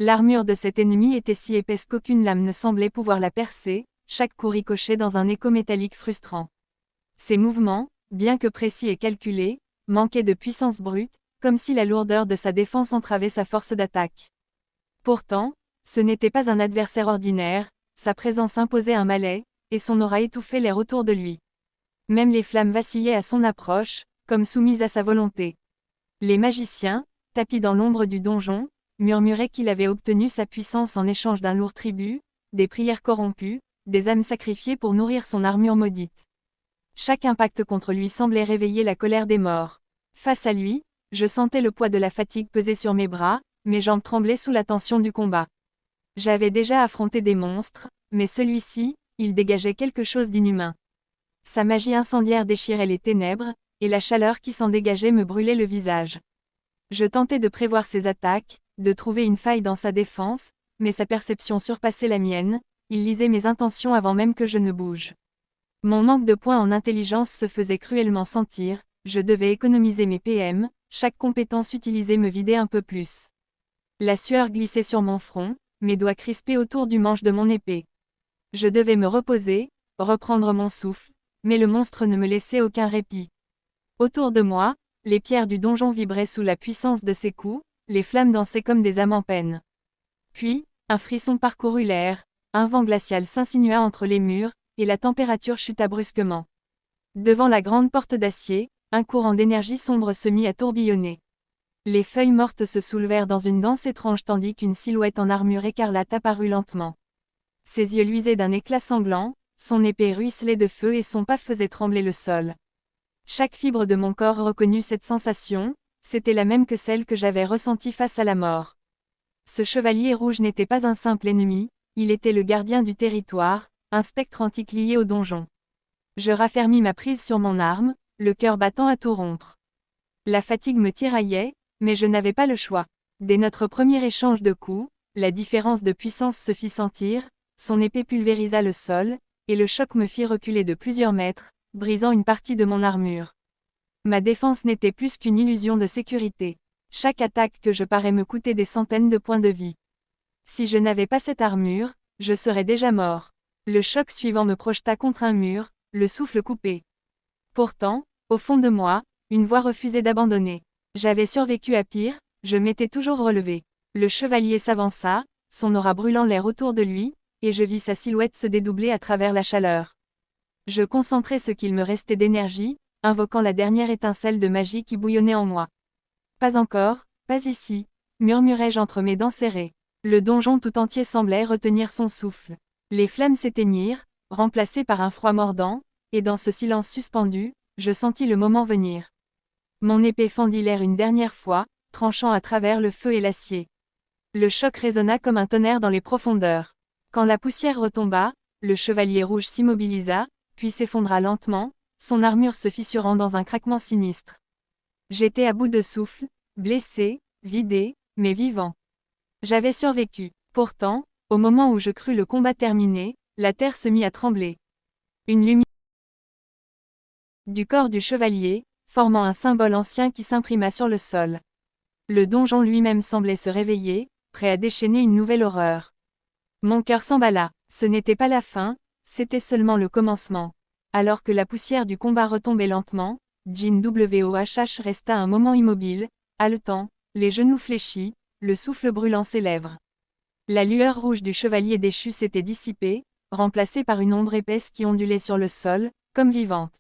L'armure de cet ennemi était si épaisse qu'aucune lame ne semblait pouvoir la percer, chaque coup ricochait dans un écho métallique frustrant. Ses mouvements, bien que précis et calculés, manquaient de puissance brute, comme si la lourdeur de sa défense entravait sa force d'attaque. Pourtant, ce n'était pas un adversaire ordinaire, sa présence imposait un malaise, et son aura étouffait l'air autour de lui. Même les flammes vacillaient à son approche, comme soumises à sa volonté. Les magiciens, tapis dans l'ombre du donjon, murmuraient qu'il avait obtenu sa puissance en échange d'un lourd tribut, des prières corrompues, des âmes sacrifiées pour nourrir son armure maudite. Chaque impact contre lui semblait réveiller la colère des morts. Face à lui, je sentais le poids de la fatigue peser sur mes bras, mes jambes tremblaient sous la tension du combat. J'avais déjà affronté des monstres, mais celui-ci, il dégageait quelque chose d'inhumain. Sa magie incendiaire déchirait les ténèbres, et la chaleur qui s'en dégageait me brûlait le visage. Je tentais de prévoir ses attaques, de trouver une faille dans sa défense, mais sa perception surpassait la mienne, il lisait mes intentions avant même que je ne bouge. Mon manque de points en intelligence se faisait cruellement sentir, je devais économiser mes PM, chaque compétence utilisée me vidait un peu plus. La sueur glissait sur mon front, mes doigts crispés autour du manche de mon épée. Je devais me reposer, reprendre mon souffle, mais le monstre ne me laissait aucun répit. Autour de moi, les pierres du donjon vibraient sous la puissance de ses coups, les flammes dansaient comme des âmes en peine. Puis, un frisson parcourut l'air, un vent glacial s'insinua entre les murs, et la température chuta brusquement. Devant la grande porte d'acier, un courant d'énergie sombre se mit à tourbillonner. Les feuilles mortes se soulevèrent dans une danse étrange tandis qu'une silhouette en armure écarlate apparut lentement. Ses yeux luisaient d'un éclat sanglant, son épée ruisselait de feu et son pas faisait trembler le sol. Chaque fibre de mon corps reconnut cette sensation, c'était la même que celle que j'avais ressentie face à la mort. Ce chevalier rouge n'était pas un simple ennemi, il était le gardien du territoire, un spectre antique lié au donjon. Je raffermis ma prise sur mon arme, le cœur battant à tout rompre. La fatigue me tiraillait, mais je n'avais pas le choix. Dès notre premier échange de coups, la différence de puissance se fit sentir, son épée pulvérisa le sol, et le choc me fit reculer de plusieurs mètres, brisant une partie de mon armure. Ma défense n'était plus qu'une illusion de sécurité. Chaque attaque que je parais me coûtait des centaines de points de vie. Si je n'avais pas cette armure, je serais déjà mort. Le choc suivant me projeta contre un mur, le souffle coupé. Pourtant, au fond de moi, une voix refusait d'abandonner. J'avais survécu à pire, je m'étais toujours relevé. Le chevalier s'avança, son aura brûlant l'air autour de lui, et je vis sa silhouette se dédoubler à travers la chaleur. Je concentrai ce qu'il me restait d'énergie, invoquant la dernière étincelle de magie qui bouillonnait en moi. Pas encore, pas ici, murmurai-je entre mes dents serrées. Le donjon tout entier semblait retenir son souffle. Les flammes s'éteignirent, remplacées par un froid mordant, et dans ce silence suspendu, je sentis le moment venir. Mon épée fendit l'air une dernière fois, tranchant à travers le feu et l'acier. Le choc résonna comme un tonnerre dans les profondeurs. Quand la poussière retomba, le chevalier rouge s'immobilisa, puis s'effondra lentement, son armure se fissurant dans un craquement sinistre. J'étais à bout de souffle, blessé, vidé, mais vivant. J'avais survécu. Pourtant, au moment où je crus le combat terminé, la terre se mit à trembler. Une lumière du corps du chevalier, formant un symbole ancien qui s'imprima sur le sol. Le donjon lui-même semblait se réveiller, prêt à déchaîner une nouvelle horreur. Mon cœur s'emballa. Ce n'était pas la fin, c'était seulement le commencement. Alors que la poussière du combat retombait lentement, Jin WOHH resta un moment immobile, haletant, les genoux fléchis, le souffle brûlant ses lèvres. La lueur rouge du chevalier déchu s'était dissipée, remplacée par une ombre épaisse qui ondulait sur le sol, comme vivante.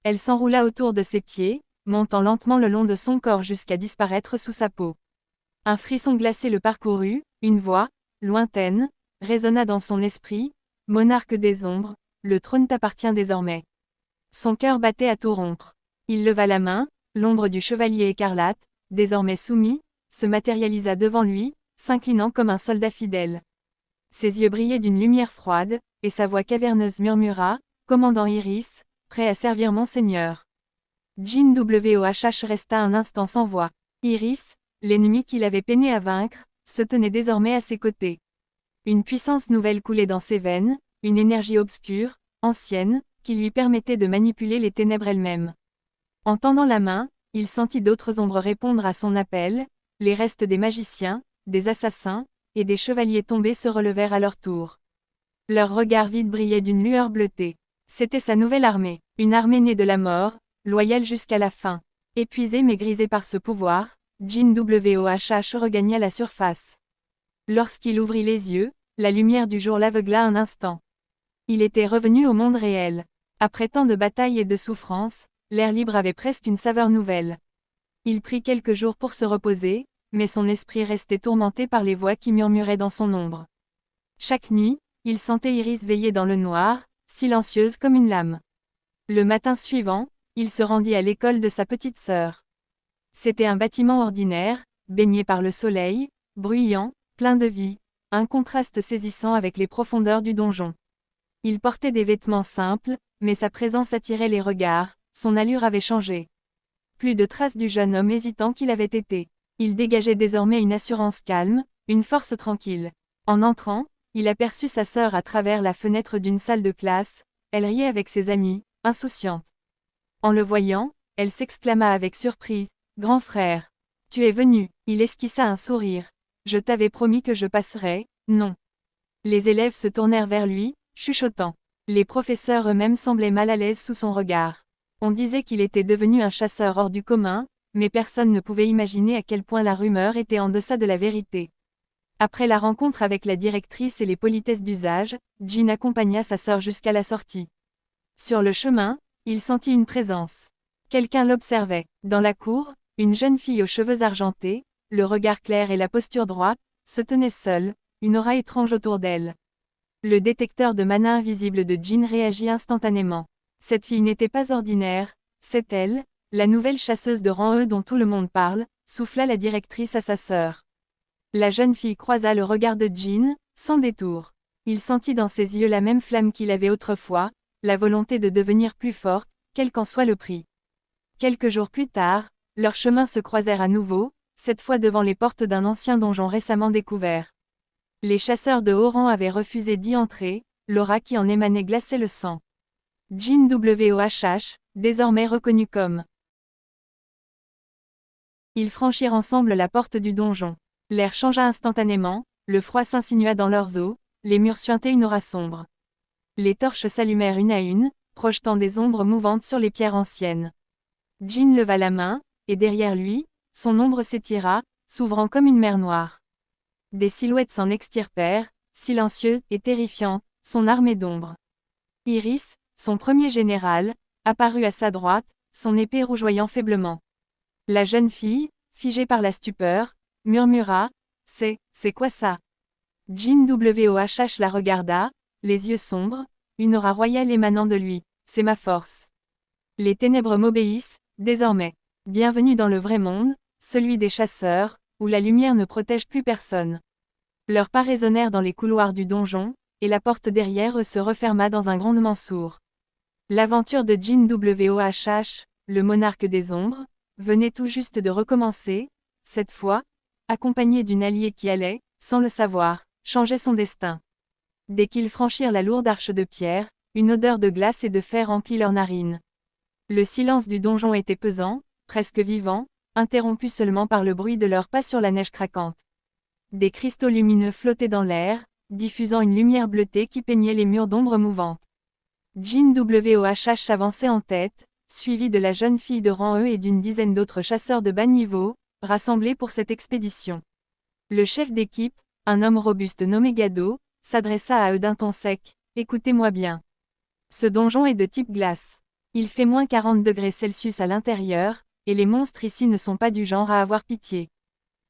Elle s'enroula autour de ses pieds, montant lentement le long de son corps jusqu'à disparaître sous sa peau. Un frisson glacé le parcourut, une voix, lointaine, résonna dans son esprit, « Monarque des ombres, le trône t'appartient désormais. » Son cœur battait à tout rompre. Il leva la main, l'ombre du chevalier écarlate, désormais soumis, se matérialisa devant lui, s'inclinant comme un soldat fidèle. Ses yeux brillaient d'une lumière froide, et sa voix caverneuse murmura, « Commandant Iris, prêt à servir mon seigneur. » Jin WOHH resta un instant sans voix. Iris, l'ennemi qu'il avait peiné à vaincre, se tenait désormais à ses côtés. Une puissance nouvelle coulait dans ses veines, une énergie obscure, ancienne, qui lui permettait de manipuler les ténèbres elles-mêmes. En tendant la main, il sentit d'autres ombres répondre à son appel, les restes des magiciens, des assassins, et des chevaliers tombés se relevèrent à leur tour. Leurs regards vides brillaient d'une lueur bleutée. C'était sa nouvelle armée, une armée née de la mort, loyale jusqu'à la fin. Épuisé mais grisé par ce pouvoir, Jin Wohh regagna la surface. Lorsqu'il ouvrit les yeux, la lumière du jour l'aveugla un instant. Il était revenu au monde réel. Après tant de batailles et de souffrances, l'air libre avait presque une saveur nouvelle. Il prit quelques jours pour se reposer, mais son esprit restait tourmenté par les voix qui murmuraient dans son ombre. Chaque nuit, il sentait Iris veiller dans le noir, silencieuse comme une lame. Le matin suivant, il se rendit à l'école de sa petite sœur. C'était un bâtiment ordinaire, baigné par le soleil, bruyant, plein de vie, un contraste saisissant avec les profondeurs du donjon. Il portait des vêtements simples, mais sa présence attirait les regards, son allure avait changé. Plus de traces du jeune homme hésitant qu'il avait été. Il dégageait désormais une assurance calme, une force tranquille. En entrant, il aperçut sa sœur à travers la fenêtre d'une salle de classe, elle riait avec ses amis, insouciante. En le voyant, elle s'exclama avec surprise, « Grand frère, tu es venu !» Il esquissa un sourire. « Je t'avais promis que je passerais, non ?» Les élèves se tournèrent vers lui, chuchotant. Les professeurs eux-mêmes semblaient mal à l'aise sous son regard. On disait qu'il était devenu un chasseur hors du commun, mais personne ne pouvait imaginer à quel point la rumeur était en deçà de la vérité. Après la rencontre avec la directrice et les politesses d'usage, Jin accompagna sa sœur jusqu'à la sortie. Sur le chemin, il sentit une présence. Quelqu'un l'observait. Dans la cour, une jeune fille aux cheveux argentés, le regard clair et la posture droite, se tenait seule, une aura étrange autour d'elle. Le détecteur de mana invisible de Jin réagit instantanément. Cette fille n'était pas ordinaire, c'est elle, la nouvelle chasseuse de rang E dont tout le monde parle, souffla la directrice à sa sœur. La jeune fille croisa le regard de Jin, sans détour. Il sentit dans ses yeux la même flamme qu'il avait autrefois, la volonté de devenir plus forte, quel qu'en soit le prix. Quelques jours plus tard, leurs chemins se croisèrent à nouveau, cette fois devant les portes d'un ancien donjon récemment découvert. Les chasseurs de haut rang avaient refusé d'y entrer, l'aura qui en émanait glaçait le sang. Jin Wohh, désormais reconnu comme. Ils franchirent ensemble la porte du donjon. L'air changea instantanément, le froid s'insinua dans leurs os, les murs suintaient une aura sombre. Les torches s'allumèrent une à une, projetant des ombres mouvantes sur les pierres anciennes. Jin leva la main, et derrière lui, son ombre s'étira, s'ouvrant comme une mer noire. Des silhouettes s'en extirpèrent, silencieuses et terrifiantes, son armée d'ombre. Iris, son premier général, apparut à sa droite, son épée rougeoyant faiblement. La jeune fille, figée par la stupeur, murmura, « C'est quoi ça ?» Jin Wohh la regarda, les yeux sombres, une aura royale émanant de lui, « C'est ma force. Les ténèbres m'obéissent, désormais. Bienvenue dans le vrai monde, celui des chasseurs, où la lumière ne protège plus personne. » Leurs pas résonnèrent dans les couloirs du donjon, et la porte derrière eux se referma dans un grondement sourd. L'aventure de Jin Wohh, le monarque des ombres, venait tout juste de recommencer, cette fois, accompagné d'une alliée qui allait, sans le savoir, changer son destin. Dès qu'ils franchirent la lourde arche de pierre, une odeur de glace et de fer remplit leurs narines. Le silence du donjon était pesant, presque vivant, interrompu seulement par le bruit de leurs pas sur la neige craquante. Des cristaux lumineux flottaient dans l'air, diffusant une lumière bleutée qui peignait les murs d'ombre mouvante. Jin Wohh s'avançait en tête, suivi de la jeune fille de rang E et d'une dizaine d'autres chasseurs de bas niveau, rassemblés pour cette expédition. Le chef d'équipe, un homme robuste nommé Gado, s'adressa à eux d'un ton sec, « Écoutez-moi bien. Ce donjon est de type glace. Il fait moins 40 degrés Celsius à l'intérieur, et les monstres ici ne sont pas du genre à avoir pitié.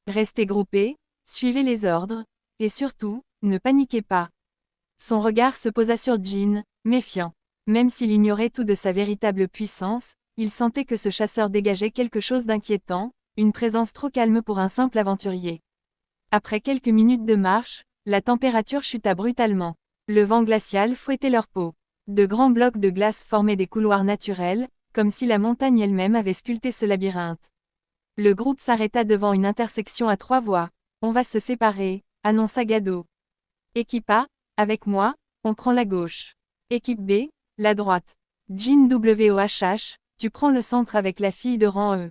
Restez groupés, suivez les ordres, et surtout, ne paniquez pas. » Son regard se posa sur Jin, méfiant. Même s'il ignorait tout de sa véritable puissance, il sentait que ce chasseur dégageait quelque chose d'inquiétant, une présence trop calme pour un simple aventurier. Après quelques minutes de marche, la température chuta brutalement. Le vent glacial fouettait leur peau. De grands blocs de glace formaient des couloirs naturels, comme si la montagne elle-même avait sculpté ce labyrinthe. Le groupe s'arrêta devant une intersection à 3 voies. « On va se séparer », annonça Gado. « Équipe A, avec moi, on prend la gauche. Équipe B, la droite. Jin Wohh, tu prends le centre avec la fille de rang E.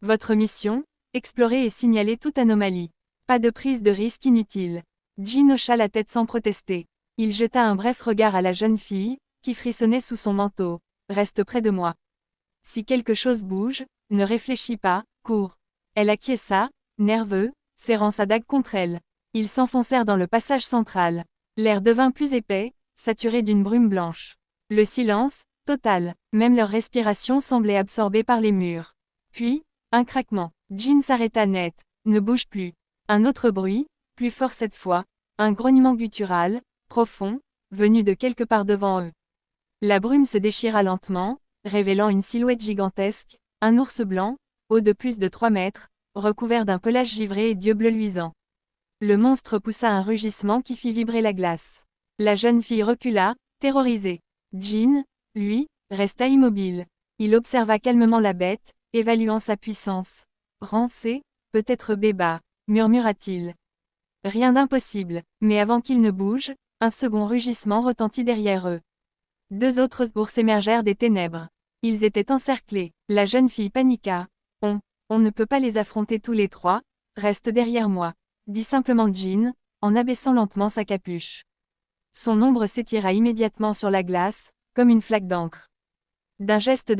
Votre mission, explorer et signaler toute anomalie. Pas de prise de risque inutile. Jean hocha la tête sans protester. Il jeta un bref regard à la jeune fille, qui frissonnait sous son manteau. Reste près de moi. Si quelque chose bouge, ne réfléchis pas, cours. Elle acquiesça, nerveux, serrant sa dague contre elle. Ils s'enfoncèrent dans le passage central. L'air devint plus épais, saturé d'une brume blanche. Le silence, total, même leur respiration semblait absorbée par les murs. Puis, un craquement. Jean s'arrêta net. Ne bouge plus. Un autre bruit, plus fort cette fois, un grognement guttural, profond, venu de quelque part devant eux. La brume se déchira lentement, révélant une silhouette gigantesque, un ours blanc, haut de plus de 3 mètres, recouvert d'un pelage givré et d'yeux bleus luisants. Le monstre poussa un rugissement qui fit vibrer la glace. La jeune fille recula, terrorisée. Jean, lui, resta immobile. Il observa calmement la bête, évaluant sa puissance. Rancé, peut-être Béba, murmura-t-il. Rien d'impossible, mais avant qu'il ne bouge, un second rugissement retentit derrière eux. 2 autres ours émergèrent des ténèbres. Ils étaient encerclés. La jeune fille paniqua. On ne peut pas les affronter tous les 3, reste derrière moi, dit simplement Jean, en abaissant lentement sa capuche. Son ombre s'étira immédiatement sur la glace, comme une flaque d'encre. D'un geste de